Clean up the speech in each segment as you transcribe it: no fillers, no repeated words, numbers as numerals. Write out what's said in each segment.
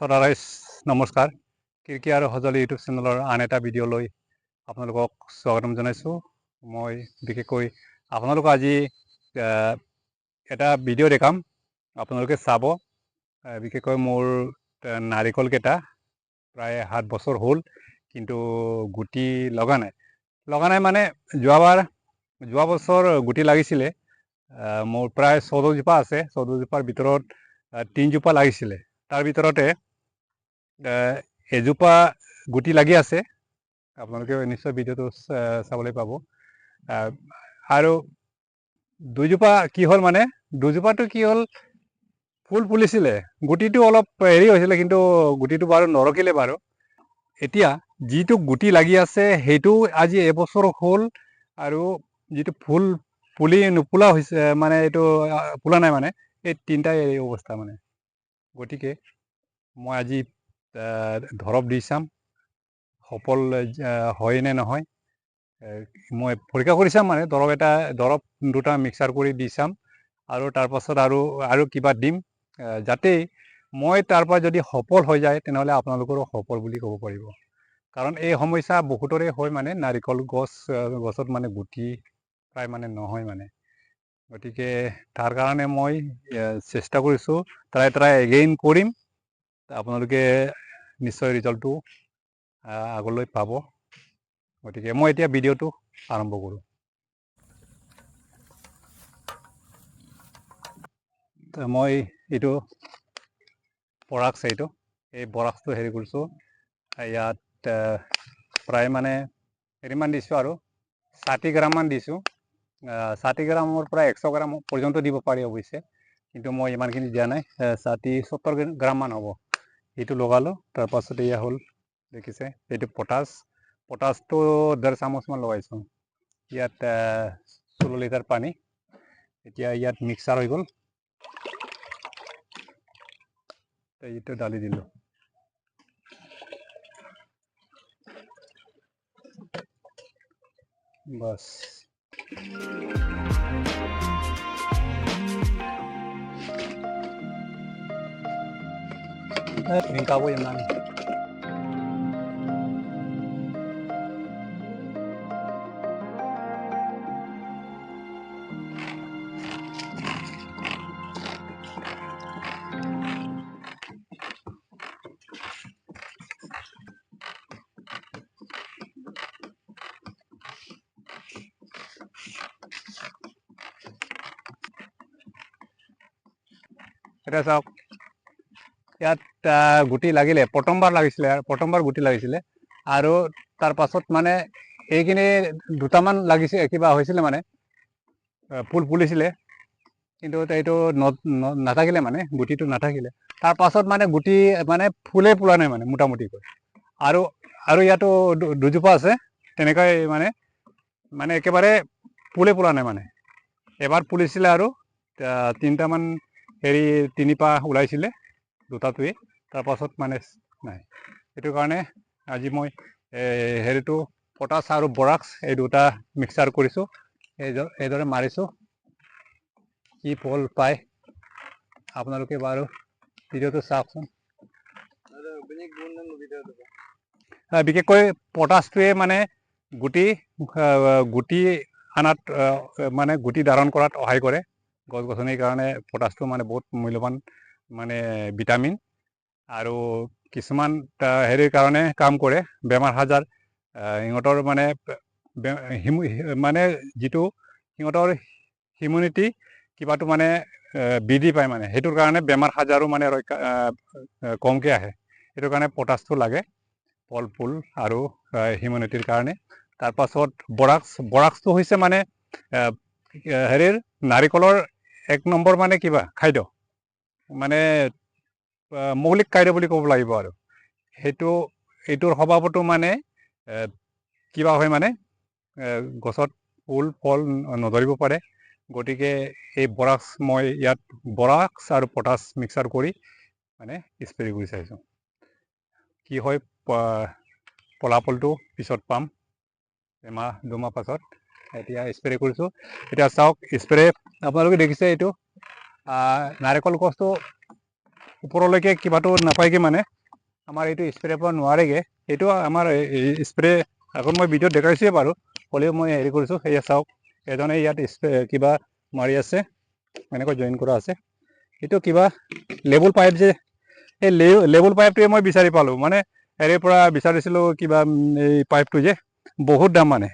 সদাৰাইজ নমস্কাৰ। কীৰ্তি আৰু সঁজুলি ইউটিউব চেনেলৰ আন এটা ভিডিঅ'লৈ আপোনালোকক স্বাগতম জনাইছোঁ। মই বিশেষকৈ আপোনালোকক আজি এটা ভিডিঅ' দেখাম, আপোনালোকে চাব। বিশেষকৈ মোৰ নাৰিকলকেইটা প্ৰায় 7 বছৰ হ'ল, কিন্তু গুটি লগা নাই মানে যোৱা বছৰ গুটি লাগিছিলে। মোৰ প্ৰায় 14 জোপা আছে। 14 জোপাৰ ভিতৰত 3 জোপা লাগিছিলে। তাৰ ভিতৰতে এজোপা গুটি লাগি আছে, আপোনালোকে নিশ্চয় ভিডিঅ'টো চাবলৈ পাব। আৰু দুজোপা কি হ'ল মানে, দুজোপাটো কি হ'ল, ফুল ফুলিছিলে, গুটিটো অলপ হেৰি হৈছিলে, কিন্তু গুটিটো বাৰু নৰখিলে বাৰু। এতিয়া যিটো গুটি লাগি আছে সেইটো আজি এবছৰ হ'ল, আৰু যিটো পুলি নুফুলা হৈছে মানে, এইটো ফুলা নাই মানে, এই তিনিটাই এই অৱস্থা মানে। গতিকে মই আজি দৰৱ দি চাম, সফল হয় নে নহয়। মই পৰীক্ষা কৰি চাম মানে, দৰৱ দুটা মিক্সাৰ কৰি দি চাম, আৰু তাৰপাছত আৰু কিবা দিম, যাতে মই তাৰ পৰা যদি সফল হৈ যায় তেনেহ'লে আপোনালোকৰো সফল বুলি ক'ব পাৰিব। কাৰণ এই সমস্যা বহুতৰে হয় মানে, নাৰিকল গছত মানে গুটি প্ৰায় মানে নহয় মানে। গতিকে তাৰ কাৰণে মই চেষ্টা কৰিছোঁ, ট্ৰাই এগেইন কৰিম। আপোনালোকে নিশ্চয় ৰিজাল্টটো আগলৈ পাব। গতিকে মই এতিয়া ভিডিঅ'টো আৰম্ভ কৰোঁ। মই এইটো বৰাক্স, এই বৰাক্সটো হেৰি কৰিছোঁ। ইয়াত প্ৰায় মানে হেৰিমান দিছোঁ, আৰু 60 গ্ৰামমান দিছোঁ। 60 গ্ৰামৰ পৰা 100 গ্ৰাম পৰ্যন্ত দিব পাৰি অৱশ্যে, কিন্তু মই ইমানখিনি দিয়া নাই। 60-70 গ্ৰামমান হ'ব। এইটো লগালোঁ। তাৰপাছত এয়া হ'ল, দেখিছে, এইটো পটাছটো 1.5 চামুচমান লগাইছোঁ। ইয়াত 16 লিটাৰ পানী। এতিয়া ইয়াত মিক্সাৰ হৈ গ'ল, এইটো ঢালি দিলোঁ। বাছ, ৰিংকাব ইমান। এতিয়া চাওক, ইয়াত গুটি লাগিলে, প্ৰথমবাৰ গুটি লাগিছিলে, আৰু তাৰ পাছত মানে এইখিনি দুটামান লাগিছে, কিবা হৈছিলে মানে, ফুল ফুলিছিলে, কিন্তু এইটো নাথাকিলে মানে, গুটিটো নাথাকিলে। তাৰ পাছত মানে গুটি মানে ফুলে ফুলা নাই মানে, মোটামুটিকৈ। আৰু ইয়াতো দুজোপা আছে তেনেকৈ, মানে একেবাৰে ফুলে ফুলা নাই মানে। এবাৰ ফুলিছিলে, আৰু 3টামান হেৰি 3 পাহ ওলাইছিলে, দুটাটোৱে। তাৰপাছত মানে নাই। সেইটো কাৰণে আজি মই হেৰিটো পটাছ আৰু বৰাক্স এই দুটা মিক্সাৰ কৰিছোঁ, এইদৰে মাৰিছোঁ। কি ফল পায় আপোনালোকে বাৰু ভিডিঅ'টো চাওকচোন। বিশেষকৈ পটাছটোৱে মানে গুটি আনাত, মানে গুটি ধাৰণ কৰাত সহায় কৰে। গছ গছনিৰ কাৰণে পটাছটো মানে বহুত মূল্যৱান মানে ভিটামিন, আৰু কিছুমান হেৰিৰ কাৰণে কাম কৰে। বেমাৰ আজাৰ সিহঁতৰ মানে যিটো সিহঁতৰ হিউমিনিটি কিবাটো মানে বৃদ্ধি পায় মানে, সেইটোৰ কাৰণে বেমাৰ আজাৰো মানে কমকৈ আহে। সেইটো কাৰণে পটাছটো লাগে, ফল ফুল আৰু হিউমিনিটিৰ কাৰণে। তাৰপাছত বৰাক্সটো হৈছে মানে হেৰিৰ নাৰিকলৰ 1 নম্বৰ মানে কিবা খাদ্য, মানে মৌলিক খাদ্য বুলি ক'ব লাগিব। আৰু এইটোৰ স্বভাৱতো মানে কিবা হয় মানে, গছত ফুল ফল নধৰিব পাৰে। গতিকে এই মই ইয়াত বৰাক্স আৰু পটাছ মিক্সাৰ কৰি মানে স্প্ৰে কৰি চাইছোঁ। কি হয় ফলাফলটো পিছত পাম, 1-2 মাহ পাছত। এতিয়া স্প্ৰে কৰিছোঁ। এতিয়া চাওক, স্প্ৰে আপোনালোকে দেখিছে, এইটো নাৰিকল গছটো ওপৰলৈকে কিবাটো নাপায়গে মানে আমাৰ এইটো স্প্ৰে পৰা নোৱাৰেগে এইটো আমাৰ স্প্ৰে আগত মই ভিডিঅ'ত দেখাইছোৱে বাৰু হ'লেও মই হেৰি কৰিছোঁ সেয়া চাওক এজনে ইয়াত কিবা মাৰি আছে এনেকৈ জইন কৰা আছে এইটো কিবা লেবুল পাইপ যে এই লেবুল পাইপটোৱে মই বিচাৰি পালোঁ মানে হেৰিৰ পৰা বিচাৰিছিলোঁ কিবা এই পাইপটো যে বহুত দাম মানে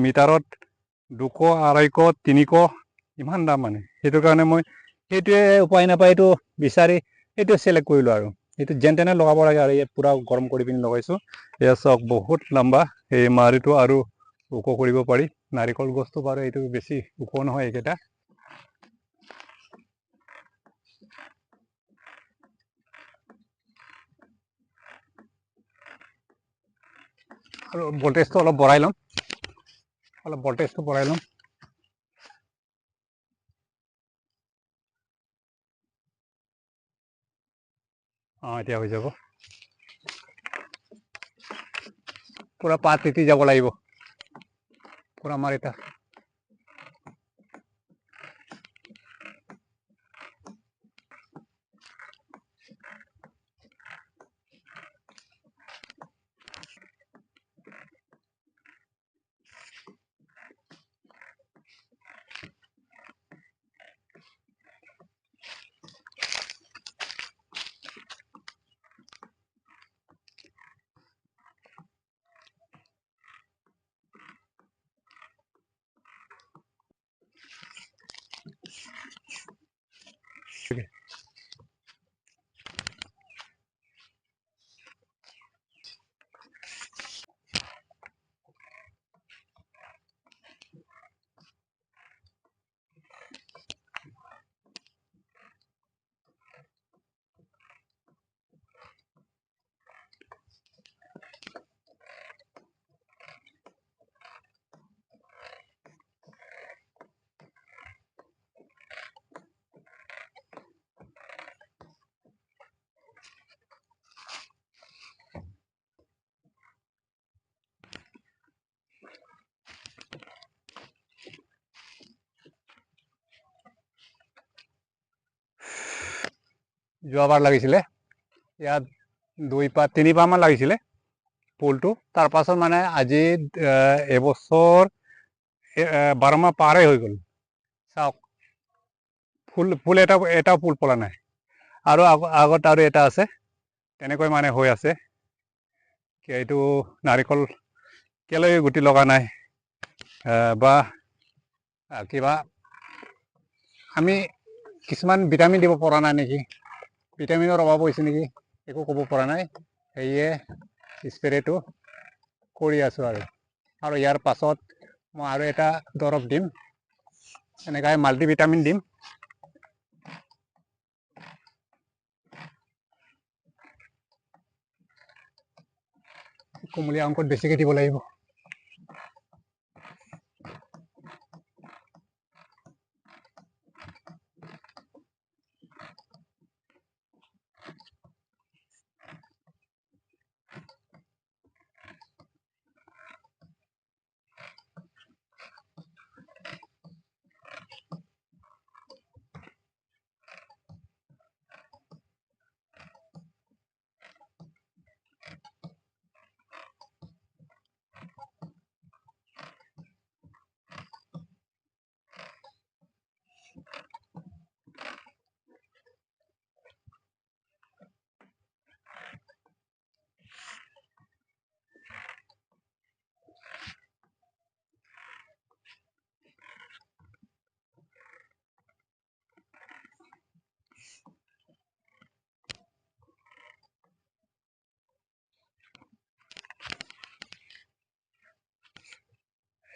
মিটাৰত 200 250 300 ইমান দাম মানে সেইটো কাৰণে মই সেইটোৱে উপায় নাপায় এইটো বিচাৰি এইটো চিলেক্ট কৰিলোঁ আৰু এইটো যেন তেনে লগাব লাগে আৰু ইয়াত পূৰা গৰম কৰি পিনি লগাইছোঁ এয়া চাওক বহুত লম্বা এই মাৰিটো আৰু ওখ কৰিব পাৰি নাৰিকল গছটো বাৰু এইটো বেছি ওখ নহয় এইকেইটা আৰু ভল্টেজটো অলপ বঢ়াই ল'ম এতিয়া হৈ যাব পুৰা পাত তিতি যাব লাগিব পুৰা আমাৰ এটা যোৱাবাৰ লাগিছিলে ইয়াত 2 পা 3 পামান লাগিছিলে ফুলটো তাৰ পাছত মানে আজি এবছৰ 12 মাহ পাৰে হৈ গ'ল চাওক ফুল এটাও ফুল পলা নাই আৰু আগত আৰু এটা আছে তেনেকৈ মানে হৈ আছে এইটো নাৰিকল কেলৈ গুটি লগা নাই বা কিবা আমি কিছুমান ভিটামিন দিব পৰা নাই নেকি ভিটামিনৰ অভাৱ হৈছে নেকি একো ক'ব পৰা নাই সেয়ে স্প্ৰেটো কৰি আছোঁ আৰু ইয়াৰ পাছত মই আৰু এটা দৰৱ দিম এনেকৈ মাল্টিভিটামিন দিম কুমলীয়া অংকত বেছিকৈ দিব লাগিব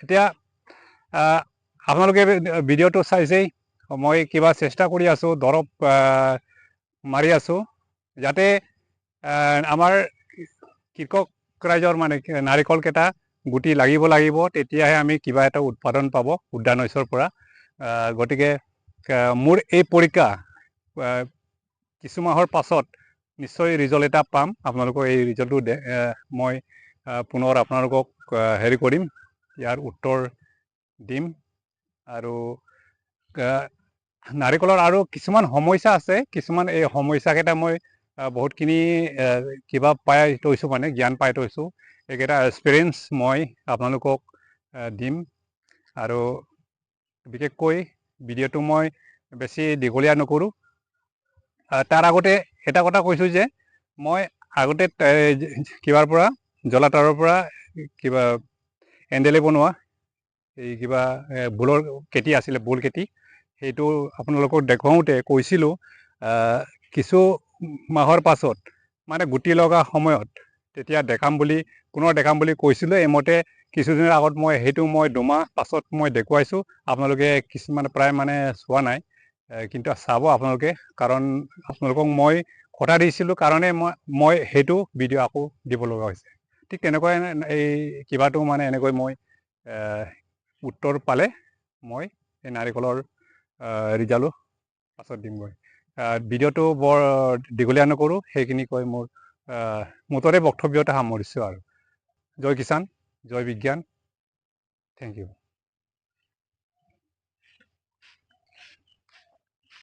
এতিয়া আপোনালোকে ভিডিঅ'টো চাইছেই মই কিবা চেষ্টা কৰি আছোঁ দৰৱ মাৰি আছোঁ যাতে আমাৰ কৃষক ৰাইজৰ মানে নাৰিকলকেইটা গুটি লাগিব তেতিয়াহে আমি কিবা এটা উৎপাদন পাব উদ্যান শস্যৰ পৰা গতিকে মোৰ এই পৰীক্ষা কিছু মাহৰ পাছত নিশ্চয় ৰিজাল্ট এটা পাম আপোনালোকৰ এই ৰিজাল্টটো মই পুনৰ আপোনালোকক হেৰি কৰিম ইয়াৰ উত্তৰ দিম আৰু নাৰিকলৰ আৰু কিছুমান সমস্যা আছে, কিছুমান এই সমস্যাকেইটা মই বহুতখিনি কিবা পাই থৈছোঁ, মানে জ্ঞান পাই থৈছোঁ। এইকেইটা এক্সপিৰিয়েঞ্চ মই আপোনালোকক দিম। আৰু বিশেষকৈ ভিডিঅ'টো মই বেছি দীঘলীয়া নকৰোঁ। তাৰ আগতে এটা কথা কৈছোঁ যে মই আগতে কিবাৰ পৰা জলাতাৰৰ পৰা কিবা এণ্ডেলে বনোৱা এই কিবা বোলৰ খেতি আছিলে, বোল খেতি, সেইটো আপোনালোকক দেখুৱাওঁতে কৈছিলোঁ কিছু মাহৰ পাছত মানে গুটি লগা সময়ত তেতিয়া পুনৰ দেখাম বুলি কৈছিলোঁ। এইমতে কিছুদিনৰ আগত সেইটো মই 2 মাহ পাছত মই দেখুৱাইছোঁ। আপোনালোকে কিছুমান প্ৰায় মানে চোৱা নাই, কিন্তু চাব আপোনালোকে, কাৰণ আপোনালোকক মই কথা দিছিলোঁ কাৰণে মই সেইটো ভিডিঅ' আকৌ দিব লগা হৈছে। ঠিক তেনেকৈ এই কিবাটো মানে এনেকৈ মই উত্তৰ পালে মই এই নাৰিকলৰ ৰিজাল্টো পাছত দিমগৈ। ভিডিঅ'টো বৰ দীঘলীয়া নকৰোঁ, সেইখিনি কৈ মোৰ মুঠতে বক্তব্যটা সামৰিছোঁ আৰু। জয় কিষাণ, জয় বিজ্ঞান, থেংক ইউ।